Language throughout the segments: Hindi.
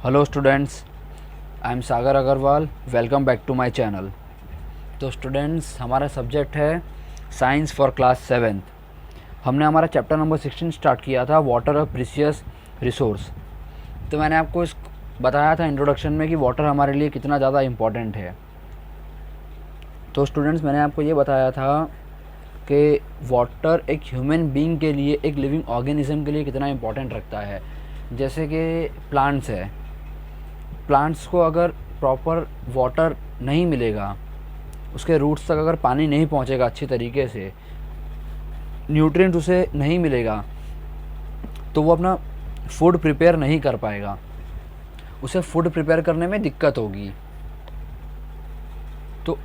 Hello students, I am Sagar Agarwal. Welcome back to my channel. तो स्टूडेंट्स, हमारा सब्जेक्ट है साइंस फॉर क्लास 7th। हमने हमारा चैप्टर नंबर 16 स्टार्ट किया था, वाटर अ प्रीशियस रिसोर्स। तो मैंने आपको इस बताया था इंट्रोडक्शन में कि वाटर हमारे लिए कितना ज़्यादा इम्पॉर्टेंट है। तो स्टूडेंट्स, मैंने आपको ये बताया था कि वाटर एक ह्यूमन बीइंग के लिए, एक लिविंग ऑर्गेनिज्म के लिए कितना इम्पोर्टेंट रखता है। जैसे कि प्लांट्स है, प्लांट्स को अगर प्रॉपर वाटर नहीं मिलेगा, उसके रूट्स तक अगर पानी नहीं पहुंचेगा अच्छी तरीके से, न्यूट्रिएंट उसे नहीं मिलेगा, तो वो अपना फूड प्रिपेयर नहीं कर पाएगा, उसे फूड प्रिपेयर करने में दिक्कत होगी। तो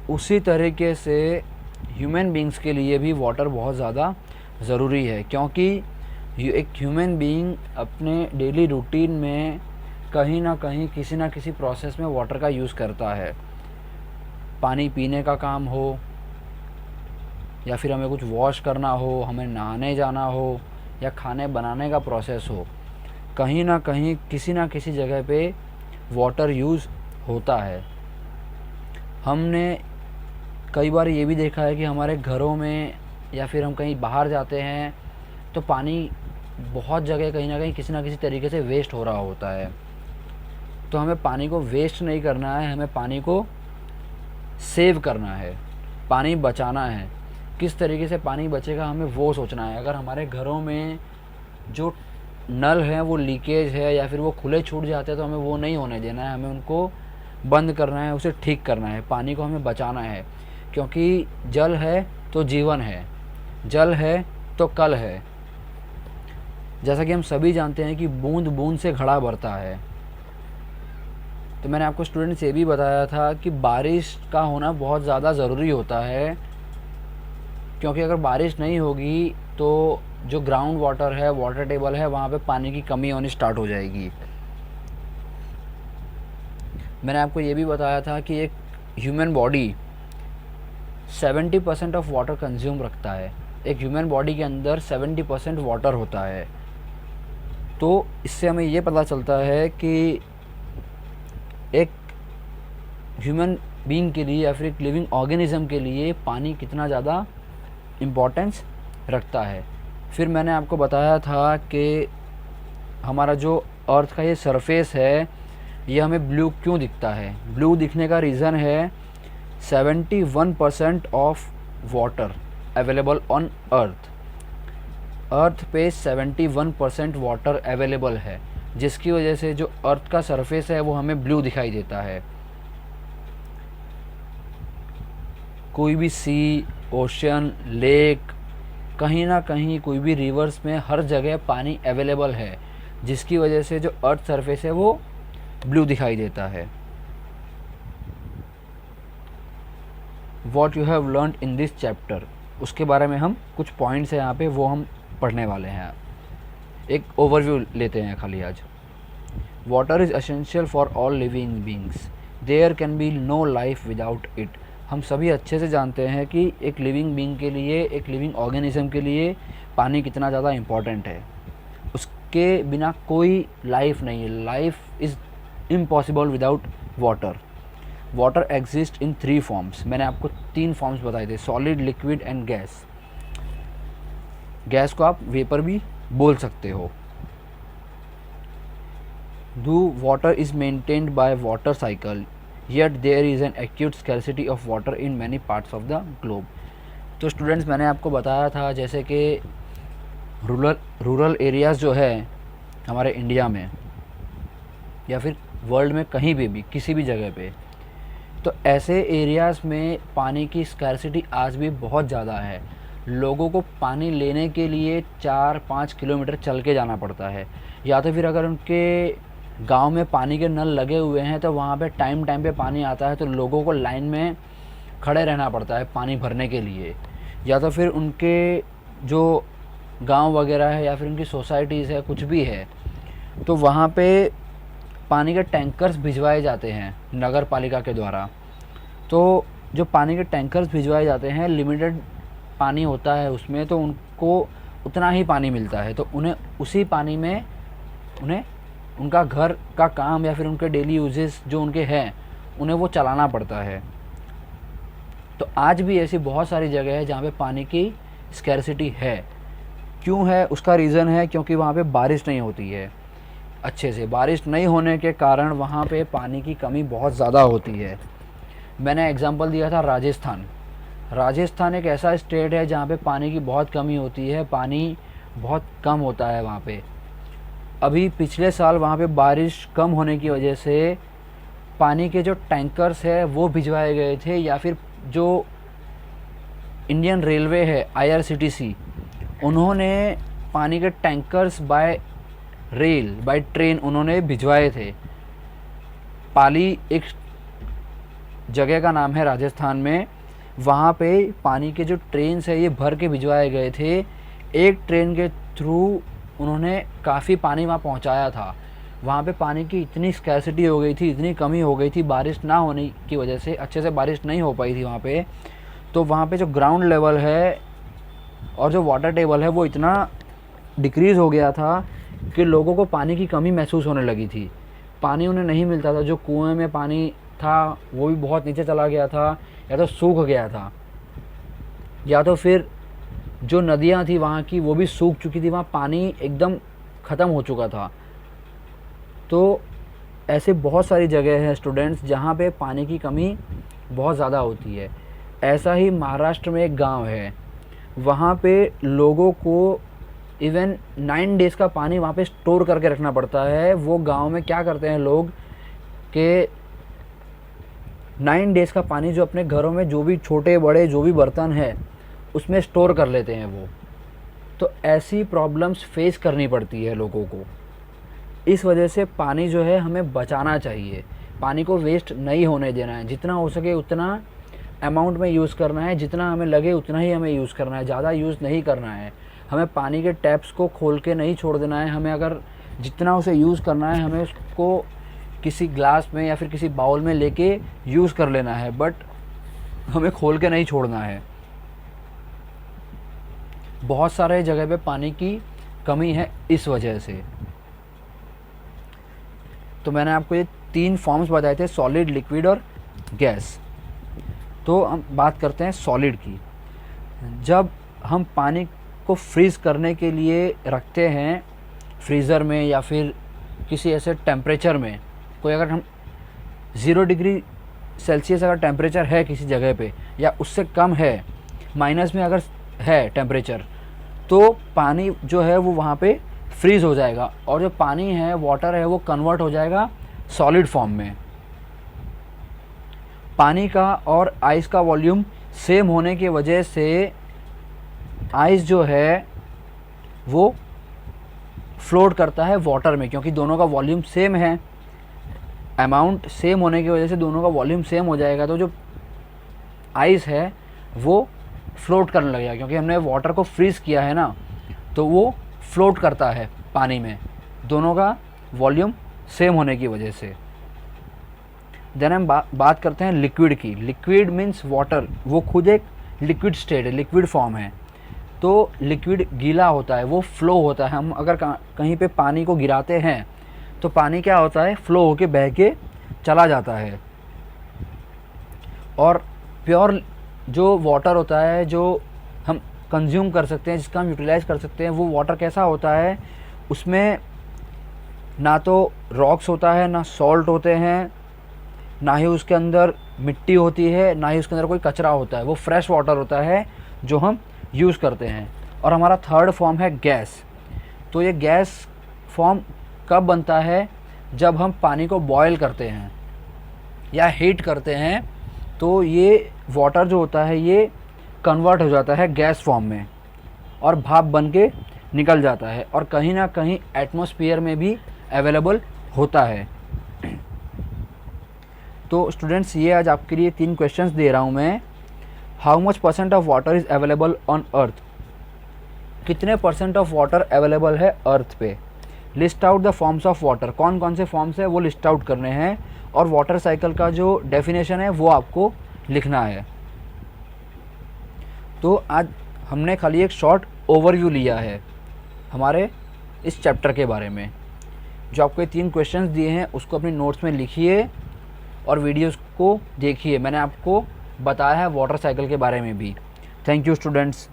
उसी तरीके से ह्यूमन बीइंग्स के लिए भी वाटर बहुत ज़्यादा ज़रूरी है, क्योंकि एक ह्यूमन बीइंग अपने डेली रूटीन में कहीं ना कहीं किसी ना किसी प्रोसेस में वाटर का यूज़ करता है। पानी पीने का काम हो, या फिर हमें कुछ वॉश करना हो, हमें नहाने जाना हो, या खाने बनाने का प्रोसेस हो, कहीं ना कहीं किसी ना किसी जगह पे वाटर यूज़ होता है। हमने कई बार ये भी देखा है कि हमारे घरों में या फिर हम कहीं बाहर जाते हैं तो पानी बहुत जगह कहीं ना किसी तरीके से वेस्ट हो रहा होता है। तो हमें पानी को वेस्ट नहीं करना है, हमें पानी को सेव करना है, पानी बचाना है। किस तरीके से पानी बचेगा हमें वो सोचना है। अगर हमारे घरों में जो नल हैं वो लीकेज है या फिर वो खुले छूट जाते हैं तो हमें वो नहीं होने देना है, हमें उनको बंद करना है, उसे ठीक करना है, पानी को हमें बचाना है। क्योंकि जल है तो जीवन है, जल है तो कल है। जैसा कि हम सभी जानते हैं कि बूंद बूंद से घड़ा भरता है। तो मैंने आपको स्टूडेंट्स ये भी बताया था कि बारिश का होना बहुत ज़्यादा ज़रूरी होता है, क्योंकि अगर बारिश नहीं होगी तो जो ग्राउंड वाटर है, वाटर टेबल है, वहाँ पे पानी की कमी होनी स्टार्ट हो जाएगी। मैंने आपको ये भी बताया था कि एक human body 70% of water consume रखता है। एक ह्यूमन बॉडी के अंदर 70% वाटर होता है। तो इससे हमें ये पता चलता है कि एक ह्यूमन बीइंग के लिए या फिर एक लिविंग ऑर्गेनिज्म के लिए पानी कितना ज़्यादा इम्पोर्टेंस रखता है। फिर मैंने आपको बताया था कि हमारा जो अर्थ का ये सरफेस है, ये हमें ब्लू क्यों दिखता है। ब्लू दिखने का रीज़न है 71% of water available on earth. Earth पे 71% वाटर अवेलेबल है, जिसकी वजह से जो अर्थ का सरफेस है वो हमें ब्लू दिखाई देता है। कोई भी सी, ओशन, लेक, कहीं ना कहीं कोई भी रिवर्स में हर जगह पानी अवेलेबल है, जिसकी वजह से जो अर्थ सरफेस है वो ब्लू दिखाई देता है। What you have learn in this chapter, उसके बारे में हम कुछ पॉइंट्स हैं यहाँ पे, वो हम पढ़ने वाले हैं। एक ओवरव्यू लेते हैं खाली आज। Water is essential for all living beings, there can be no life without it. हम सभी अच्छे से जानते हैं कि एक लिविंग बीइंग के लिए, एक लिविंग ऑर्गेनिज्म के लिए पानी कितना ज़्यादा इम्पॉर्टेंट है। उसके बिना कोई लाइफ नहीं है। Life is impossible without water. Water exist in 3 forms. मैंने आपको 3 फॉर्म्स बताए थे, solid, liquid and gas. Gas को आप वेपर भी बोल सकते हो। Though water is maintained by water cycle, yet there is an acute scarcity of water in many parts of the globe. तो स्टूडेंट्स, मैंने आपको बताया था जैसे कि रूरल एरियाज़ जो है हमारे इंडिया में या फिर वर्ल्ड में कहीं भी किसी भी जगह पे, तो ऐसे एरियाज़ में पानी की स्कैरसिटी आज भी बहुत ज़्यादा है। लोगों को पानी लेने के लिए 4-5 किलोमीटर चल के जाना पड़ता है, या तो फिर अगर उनके गांव में पानी के नल लगे हुए हैं तो वहाँ पे टाइम पे पानी आता है, तो लोगों को लाइन में खड़े रहना पड़ता है पानी भरने के लिए। या तो फिर उनके जो गांव वगैरह है या फिर उनकी सोसाइटीज़ है, कुछ भी है, तो वहाँ पे पानी के टैंकर्स भिजवाए जाते हैं नगर पालिका के द्वारा। तो जो पानी के टैंकर्स भिजवाए जाते हैं, लिमिटेड पानी होता है उसमें, तो उनको उतना ही पानी मिलता है, तो उन्हें उसी पानी में उन्हें उनका घर का काम या फिर उनके डेली यूजेस जो उनके हैं उन्हें वो चलाना पड़ता है। तो आज भी ऐसी बहुत सारी जगह है जहाँ पे पानी की स्कैरसिटी है। क्यों है? उसका रीज़न है क्योंकि वहाँ पे बारिश नहीं होती है अच्छे से। बारिश नहीं होने के कारण वहाँ पे पानी की कमी बहुत ज़्यादा होती है। मैंने एग्जांपल दिया था राजस्थान। राजस्थान एक ऐसा स्टेट है जहाँ पे पानी की बहुत कमी होती है, पानी बहुत कम होता है वहाँ पे। अभी पिछले साल वहाँ पे बारिश कम होने की वजह से पानी के जो टैंकर्स है वो भिजवाए गए थे, या फिर जो इंडियन रेलवे है IRCTC, उन्होंने पानी के टैंकर्स बाय ट्रेन उन्होंने भिजवाए थे। पाली एक जगह का नाम है राजस्थान में, वहाँ पे पानी के जो ट्रेन्स है ये भर के भिजवाए गए थे। एक ट्रेन के थ्रू उन्होंने काफ़ी पानी वहाँ पहुँचाया था। वहाँ पे पानी की इतनी स्कैरसिटी हो गई थी, इतनी कमी हो गई थी बारिश ना होने की वजह से, अच्छे से बारिश नहीं हो पाई थी वहाँ पे। तो वहाँ पे जो ग्राउंड लेवल है और जो वाटर टेबल है वो इतना डिक्रीज़ हो गया था कि लोगों को पानी की कमी महसूस होने लगी थी। पानी उन्हें नहीं मिलता था, जो कुएं में पानी था वो भी बहुत नीचे चला गया था, या तो सूख गया था, या तो फिर जो नदियाँ थी वहाँ की वो भी सूख चुकी थी, वहाँ पानी एकदम ख़त्म हो चुका था। तो ऐसे बहुत सारी जगह हैं स्टूडेंट्स जहाँ पे पानी की कमी बहुत ज़्यादा होती है। ऐसा ही महाराष्ट्र में एक गांव है, वहाँ पे लोगों को इवन 9 डेज़ का पानी वहाँ पे स्टोर करके रखना पड़ता है। वो गांव में क्या करते हैं लोग कि 9 डेज़ का पानी जो अपने घरों में जो भी छोटे बड़े जो भी बर्तन है उसमें स्टोर कर लेते हैं वो। तो ऐसी प्रॉब्लम्स फेस करनी पड़ती है लोगों को। इस वजह से पानी जो है हमें बचाना चाहिए, पानी को वेस्ट नहीं होने देना है। जितना हो सके उतना अमाउंट में यूज़ करना है, जितना हमें लगे उतना ही हमें यूज़ करना है, ज़्यादा यूज़ नहीं करना है। हमें पानी के टैप्स को खोल के नहीं छोड़ देना है। हमें अगर जितना उसे यूज़ करना है हमें उसको किसी ग्लास में या फिर किसी बाउल में लेके यूज़ कर लेना है, बट हमें खोल के नहीं छोड़ना है। बहुत सारे जगह पे पानी की कमी है इस वजह से। तो मैंने आपको ये 3 फॉर्म्स बताए थे, सॉलिड, लिक्विड और गैस। तो हम बात करते हैं सॉलिड की। जब हम पानी को फ्रीज़ करने के लिए रखते हैं फ्रीज़र में या फिर किसी ऐसे टेम्परेचर में, कोई अगर हम 0 डिग्री सेल्सियस अगर टेम्परेचर है किसी जगह पे या उससे कम है, माइनस में अगर है टेम्परेचर, तो पानी जो है वो वहाँ पे फ्रीज़ हो जाएगा और जो पानी है, वाटर है, वो कन्वर्ट हो जाएगा सॉलिड फॉर्म में। पानी का और आइस का वॉल्यूम सेम होने की वजह से आइस जो है वो फ्लोट करता है वाटर में, क्योंकि दोनों का वॉल्यूम सेम है। अमाउंट सेम होने की वजह से दोनों का वॉल्यूम सेम हो जाएगा, तो जो आइस है वो फ्लोट करने लगेगा, क्योंकि हमने वाटर को फ्रीज़ किया है ना, तो वो फ्लोट करता है पानी में, दोनों का वॉल्यूम सेम होने की वजह से। देन हम बात करते हैं लिक्विड की। लिक्विड मीन्स वाटर, वो खुद एक लिक्विड स्टेट है, लिक्विड फॉर्म है। तो लिक्विड गीला होता है, वो फ्लो होता है। हम अगर कहीं पे पानी को गिराते हैं तो पानी क्या होता है, फ्लो होके बह के चला जाता है। और प्योर जो वाटर होता है, जो हम कंज्यूम कर सकते हैं, जिसका हम यूटिलाइज़ कर सकते हैं, वो वाटर कैसा होता है, उसमें ना तो रॉक्स होता है, ना सॉल्ट होते हैं, ना ही उसके अंदर मिट्टी होती है, ना ही उसके अंदर कोई कचरा होता है। वो फ्रेश वाटर होता है जो हम यूज़ करते हैं। और हमारा थर्ड फॉर्म है गैस। तो ये गैस फॉर्म कब बनता है, जब हम पानी को बॉयल करते हैं या हीट करते हैं, तो ये वाटर जो होता है ये कन्वर्ट हो जाता है गैस फॉर्म में और भाप बन के निकल जाता है और कहीं ना कहीं एटमॉस्फेयर में भी अवेलेबल होता है। तो स्टूडेंट्स, ये आज आपके लिए 3 क्वेश्चंस दे रहा हूँ मैं। How much % of water is available on अर्थ? कितने % ऑफ वाटर अवेलेबल है अर्थ पे? List out the forms of water. कौन कौन से फॉर्म्स है वो लिस्ट आउट करने हैं और वाटर साइकिल का जो डेफिनेशन है वो आपको लिखना है। तो आज हमने खाली एक शॉर्ट ओवरव्यू लिया है हमारे इस चैप्टर के बारे में। जो आपको ये 3 क्वेश्चंस दिए हैं उसको अपने नोट्स में लिखिए और वीडियोस को देखिए। मैंने आपको बताया है वाटर साइकिल के बारे में भी। Thank you students.